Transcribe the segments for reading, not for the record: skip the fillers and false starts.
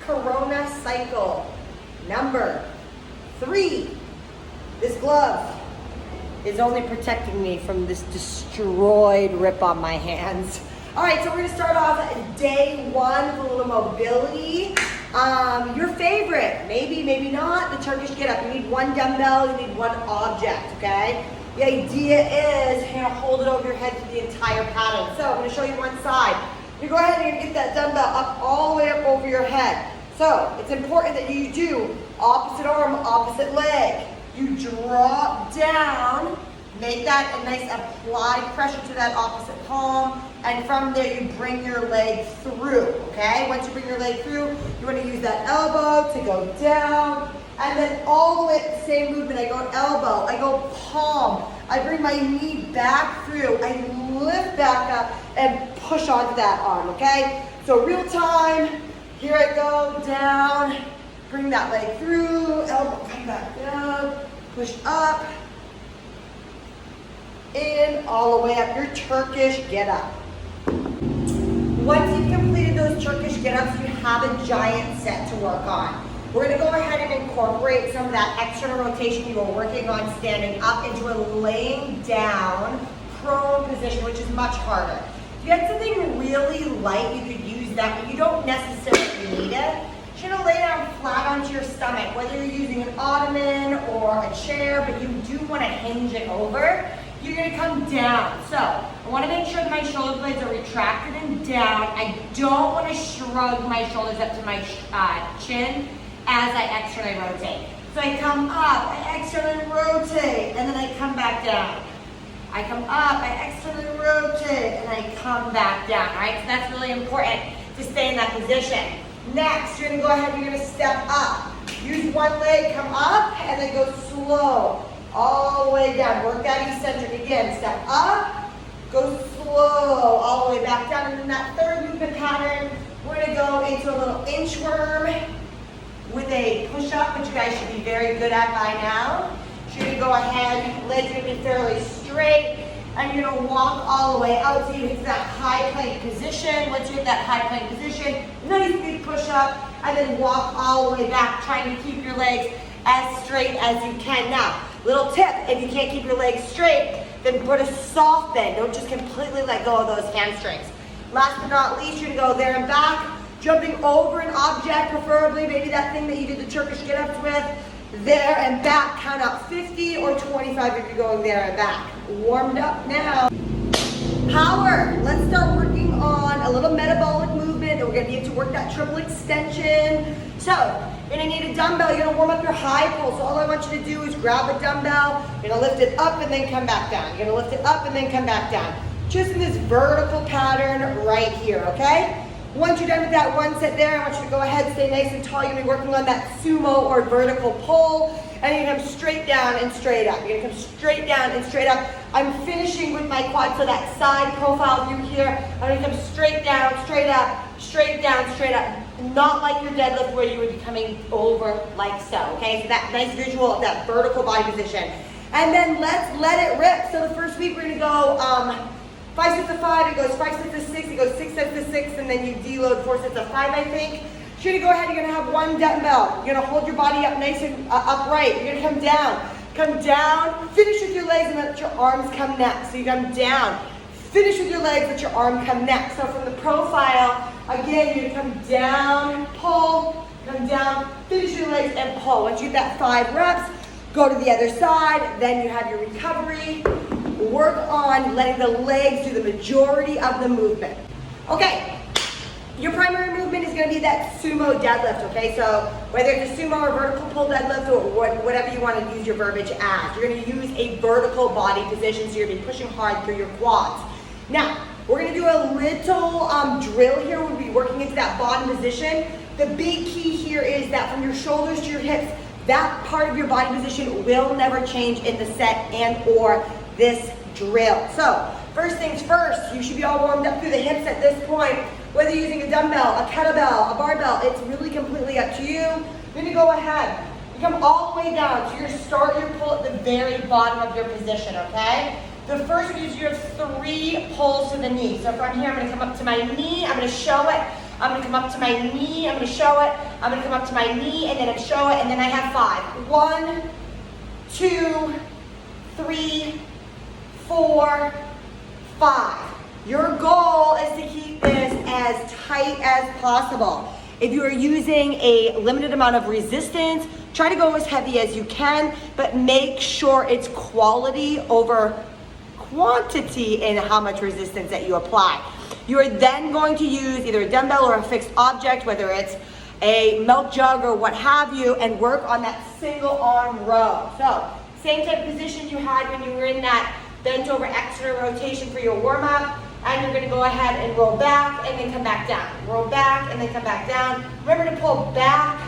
Corona cycle. Number 3. This glove is only protecting me from this destroyed rip on my hands. All right, so we're gonna start off day 1 with a little mobility. Your favorite, maybe not, the Turkish get up. You need 1 dumbbell, you need 1 object, okay? The idea is you're gonna hold it over your head through the entire pattern. So I'm gonna show you one side. You go ahead and you're gonna get that dumbbell up all the way up over your head. So it's important that you do opposite arm, opposite leg. You drop down, make that a nice applied pressure to that opposite palm, and from there you bring your leg through, okay? Once you bring your leg through, you want to use that elbow to go down, and then all the way at the same movement, I go elbow, I go palm, I bring my knee back through, I lift back up and push onto that arm, okay? So real time, here I go, down, bring that leg through, elbow come back down, push up, in, all the way up, your Turkish get up. Once you've completed those Turkish get ups, you have a giant set to work on. We're gonna go ahead and incorporate some of that external rotation you were working on standing up into a laying down prone position, which is much harder. If you had something really light, you could use that, but you don't necessarily need it. You're gonna lay down flat onto your stomach, whether you're using an ottoman or a chair, but you do wanna hinge it over. You're gonna come down. So I wanna make sure that my shoulder blades are retracted and down. I don't wanna shrug my shoulders up to my chin as I externally rotate. So I come up, I externally rotate, and then I come back down. I come up, I externally rotate, and I come back down, all right? So that's really important to stay in that position. Next, you're gonna go ahead and you're gonna step up. Use one leg, come up, and then go slow. All the way down, work that eccentric again. Step up, go slow, all the way back down. And in that third movement pattern, we're gonna go into a little inchworm with a push-up, which you guys should be very good at by now. So you're gonna go ahead, legs are gonna be fairly straight, and you're gonna walk all the way out so you hit that high plank position. Once you hit that high plank position, nice big push-up, and then walk all the way back, trying to keep your legs as straight as you can. Now, little tip, if you can't keep your legs straight, then put a soft bend. Don't just completely let go of those hamstrings. Last but not least, you're gonna go there and back, jumping over an object, preferably maybe that thing that you did the Turkish get-ups with. There and back, count up 50 or 25 if you're going there and back. Warmed up now. Power. Let's start working on a little metabolic movement, and we're gonna need to work that triple extension. So, you're gonna need a dumbbell. You're gonna warm up your high pull. So all I want you to do is grab a dumbbell. You're gonna lift it up and then come back down. You're gonna lift it up and then come back down. Just in this vertical pattern right here, okay? Once you're done with that one set there, I want you to go ahead, stay nice and tall. You're gonna be working on that sumo or vertical pull. And you're gonna come straight down and straight up. You're gonna come straight down and straight up. I'm finishing with my quad, so that side profile view here. I'm gonna come straight down, straight up, straight down, straight up. Not like your deadlift where you would be coming over like so, okay? So that nice visual of that vertical body position. And then let's let it rip. So the first week we're gonna go 5 sets of 5, it goes 5 sets of 6, it goes 6 sets of 6, and then you deload 4 sets of 5, I think. So you're gonna go ahead, you're gonna have 1 dumbbell. You're gonna hold your body up nice and upright. You're gonna come down, finish with your legs and let your arms come next. So you come down, finish with your legs, let your arm come next. So from the profile, again, you're gonna come down, pull, come down, finish your legs and pull. Once you get that 5 reps, go to the other side, then you have your recovery. Work on letting the legs do the majority of the movement. Okay, your primary movement is gonna be that sumo deadlift, okay? So whether it's a sumo or vertical pull deadlift or whatever you wanna use your verbiage as, you're gonna use a vertical body position, so you're gonna be pushing hard through your quads. Now, we're gonna do a little drill here. We'll be working into that bottom position. The big key here is that from your shoulders to your hips, that part of your body position will never change in the set and or this drill. So, first things first, you should be all warmed up through the hips at this point. Whether you're using a dumbbell, a kettlebell, a barbell, it's really completely up to you. You're gonna go ahead. You come all the way down. So you're gonna start your pull at the very bottom of your position, okay? The first is you have 3 pulls to the knee. So from here, I'm gonna come up to my knee. I'm gonna show it. I'm gonna come up to my knee, I'm gonna show it, I'm gonna come up to my knee, and then I show it, and then I have 5. 1, 2, 3, 4, 5. Your goal is to keep this as tight as possible. If you are using a limited amount of resistance, try to go as heavy as you can, but make sure it's quality over quantity in how much resistance that you apply. You are then going to use either a dumbbell or a fixed object, whether it's a milk jug or what have you, and work on that single arm row. So, same type of position you had when you were in that bent over external rotation for your warm up. And you're gonna go ahead and roll back and then come back down. Roll back and then come back down. Remember to pull back,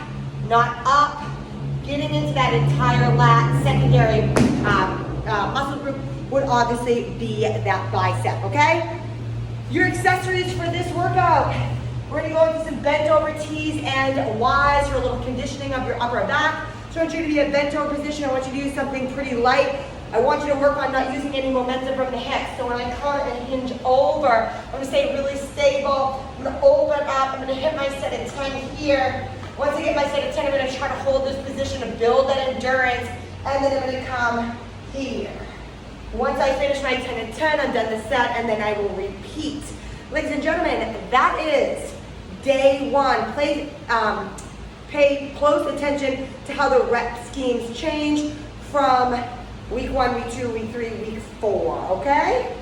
not up. Getting into that entire lat secondary muscle group would obviously be that bicep, okay? Your accessories for this workout. We're gonna go into some bent over T's and Y's for a little conditioning of your upper back. So I want you to be in a bent over position. I want you to use something pretty light. I want you to work on not using any momentum from the hips. So when I come and hinge over, I'm gonna stay really stable. I'm gonna open up, I'm gonna hit my set at 10 here. Once I get my set at 10, I'm gonna try to hold this position to build that endurance, and then I'm gonna come here. Once I finish my 10 and 10, I'm done the set, and then I will repeat. Ladies and gentlemen, that is day 1. Pay close attention to how the rep schemes change from week 1, week 2, week 3, week 4, okay?